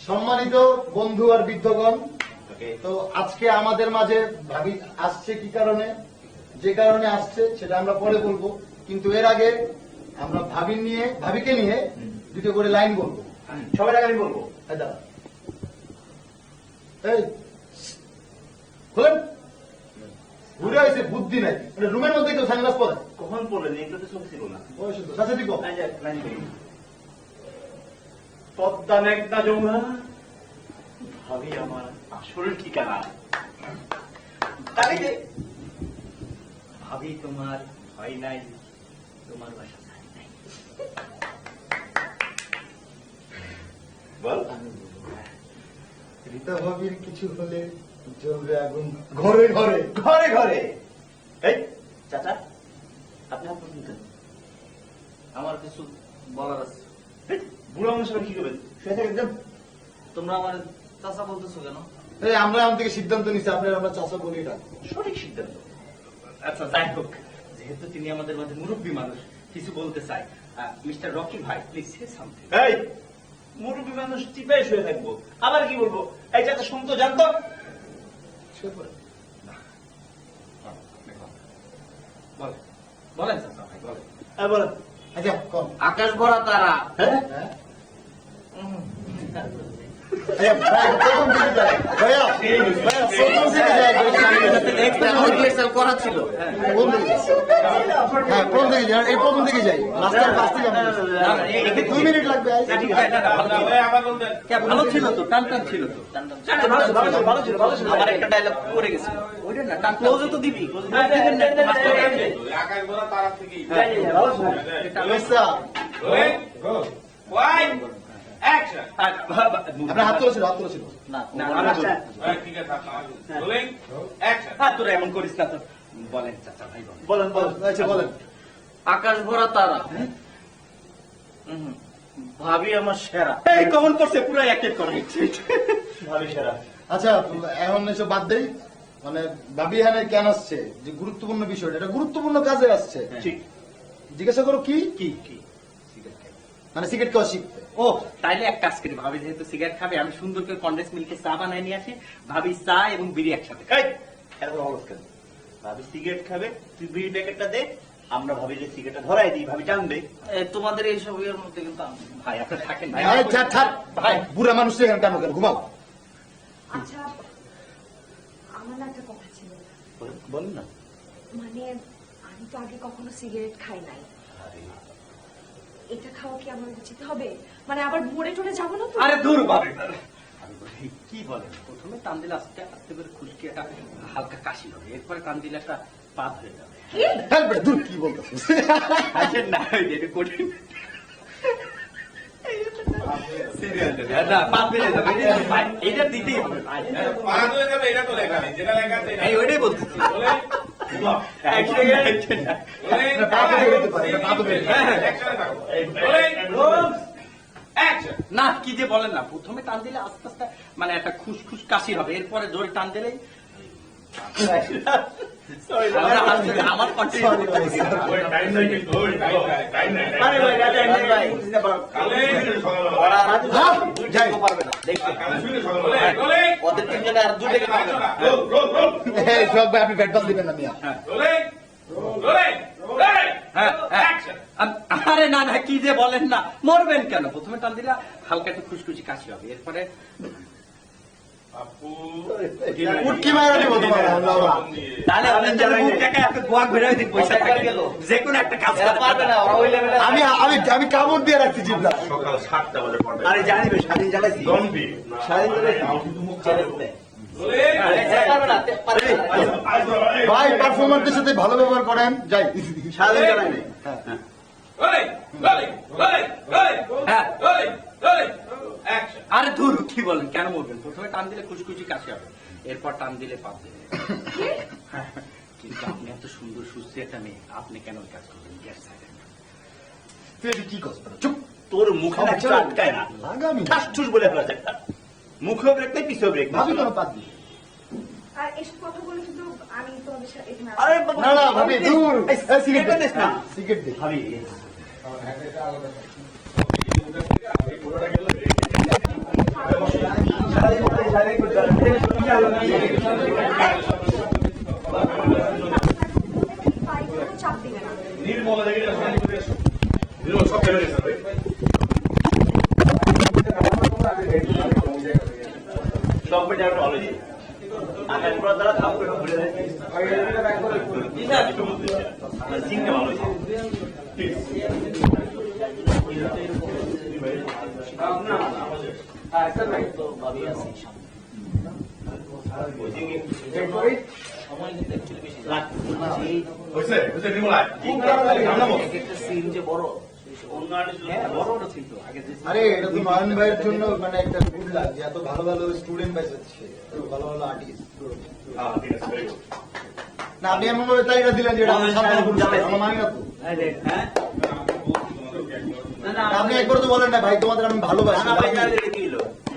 সম্মানিত বন্ধু আর বৃদ্ধগণ, তো আজকে আমাদের মাঝে ভাবি আসছে কি কারণে, যে কারণে আসছে সেটা আমরা পরে বলবো, কিন্তু এর আগে আমরা ভাবিকে নিয়ে দুটো করে লাইন বলবো। সবার আগে আমি বলবো, খোলেন। ঘুরে হয়েছে বুদ্ধি নাই, রুমের মধ্যে কেউ সানগ্লাস পরে কখন পড়লেন? এগুলো তো চোখ ছিল না। পদ্মা মেঘনা যমুনা ভাবি আমার আসল ঠিকানা। ভাবি তোমার হয় নাই, তোমার বাসা জানি নাই। বল। রীতা ভাবির কিছু হলে জ্বলবে আগুন ঘরে ঘরে ঘরে ঘরে। এই চাচা, আপনি আপনার আমার কিছু বলার আছে। বুড়ো মানুষের কি করবেন? শুয়ে থাকেন যান। তোমরা আমার চাচা বলতেছো কেন? আমরা আম থেকে সিদ্ধান্ত নিচ্ছি আপনার আমরা চাচা বলি এটা সঠিক সিদ্ধান্ত। আচ্ছা যাই হোক, যেহেতু তিনি আমাদের মাঝে মুরব্বী মানুষ, কিছু বলতে চাই। মিস্টার রকি ভাই, প্লিজ সে সামথিং। এই মুরব্বী মানুষ চিপায় শুয়ে থাকবো, আবার কি বলবো? এই চাচা শুনতো জানতো বলেন চাচা ভাই, বলেন। বলেন। আচ্ছা কম আকাশ ভরা তারা। করা ছিল। হ্যাঁ প্রথম থেকে যাই, এই প্রথম থেকে যাই, রাস্তার পাশ থেকে 2 মিনিট লাগবে। ভালো ছিল তো, টান টান ছিল তো, টান টান আমার একটা ডায়লগ পড়ে গেছিল, ওইটা না টান ক্লোজে তো দিবি, আপনার হাত তুলেছিল, হাত তুলেছিল তোরা এমন করিস না তো। বলেন চাচা ভাই, বলেন বলেন। আচ্ছা বলেন। আকাশ ভরা তারা, ভাবি আমার সেরা। এই কমন করছে পুরো এক এক করে ভাবি সেরা। আচ্ছা এখন এসব বাদ দেই, মানে ভাবি এখানে কেন আসছে, যে গুরুত্বপূর্ণ বিষয়টা, এটা গুরুত্বপূর্ণ কাজে আসছে। ঠিক। জিজ্ঞাসা করো কি কি মানে সিগারেট খাওয়া শিখতে। ও তাইলে এক কাজ করি, ভাবি যেহেতু সিগারেট খাবে, আমি সুন্দর করে কন্ডেন্স মিল্কে চা বানাই নিয়ে আসি, ভাবি চা এবং বিড়ি একসাথে। ভাবি সিগারেট খাবে, তুই বিড়ি প্যাকেটটা দে, আমরা ভাবি যে সিগারেটটা ধরাই দিই, ভাবি টানবে। তোমাদের এইসব এর মধ্যে কিন্তু ভাই আপনার থাকেন ভাই। ভাই বুড়া মানুষ এখানে কেন কেন ঘুমাও। আচ্ছা আমার না একটা কথা ছিল। বলুন না। মানে আমি তো আগে কখনো সিগারেট খাই নাই, এটা খাওয়া কি আমার উচিত হবে? মানে আবার মরে টরে যাবো না তো? আরে দূর ভাবি। কি বলেন, প্রথমে টান দিলে আস্তে আস্তে করে খুশকি একটা হালকা কাশি হবে, এরপরে টান দিলে একটা পাত হয়ে যাবে। কি বলতেছিস? আচ্ছা না, এটা কঠিন। এটা দিতেই হবে, ওইটাই বলতেছি। না কি যে বলেন না, প্রথমে টান দিলে আস্তে আস্তে মানে একটা খুশখুশ কাশি হবে, এরপরে জোরে টান দিলেই আমার ওদের তিনজনে আর দুটো আপনি ব্যাট বল দিবেন না মিয়া। আরে না না কি যে বলেন না, মরবেন কেন? প্রথমে টান দিলে হালকা একটু খুশখুশি কাশি হবে, এরপরে উটকি মারা দিব তোমার। তাহলে যে কোনো একটা কাজ পারবে না। আমি আমি আমি কামড় দিয়ে রাখছি জিভটা। সকাল 7টা বাজে পড়বে। আরে জানিবে স্বাধীন জ্বালাইছি। দন্ডি। স্বাধীন জ্বালাইছি। শুধু মুখ চ্যালেঞ্জ দেয়। ভাই পারফরম্যান্সের সাথে ভালো ব্যবহার করেন, যাই স্বাধীন জ্বালাইবে। আরে ধুর কি বলেন, কেন মরবেন? প্রথমে টান দিলে খুশখুশি কাশি হবে, এরপর টান দিলে পাপ দেবে। কিন্তু আপনি এত সুন্দর সুস্থ একটা মেয়ে, আপনি কেন ওই কাজ করবেন? তুই কি করছ? চুপ। তোর মুখে আটকায় না, লাগামি ঠাস ঠুস বলে ফেলা যায়। মুখেও ব্রেক নেই, পিছেও ব্রেক নেই। ভাবি কোনো পাত দিই। এসব কথা বলে কিন্তু আমি তোমাদের সাথে এখানে আরে না না ভাবি দূর সিগারেট দিস না সিগারেট দে ভাবি চাপ দিবে না। সব বেটা একটা ভালো জি আকাশ পড়া দ্বারা খাপ করে ঘুরে যায় জিঙ্গা ভালো জি আরে এটা তো নয়ন ভাইয়ের জন্য মানে একটা গুড লাগ যে এত ভালো ভালো স্টুডেন্ট পাইছে এত ভালো ভালো আর্টিস্ট না আপনি এমন ভাবে তালিকা দিলেন যে এটা আমার সামনে আমার মানি না তো আপনি একবার তো বলেন না ভাই তোমাদের আমি ভালোবাসি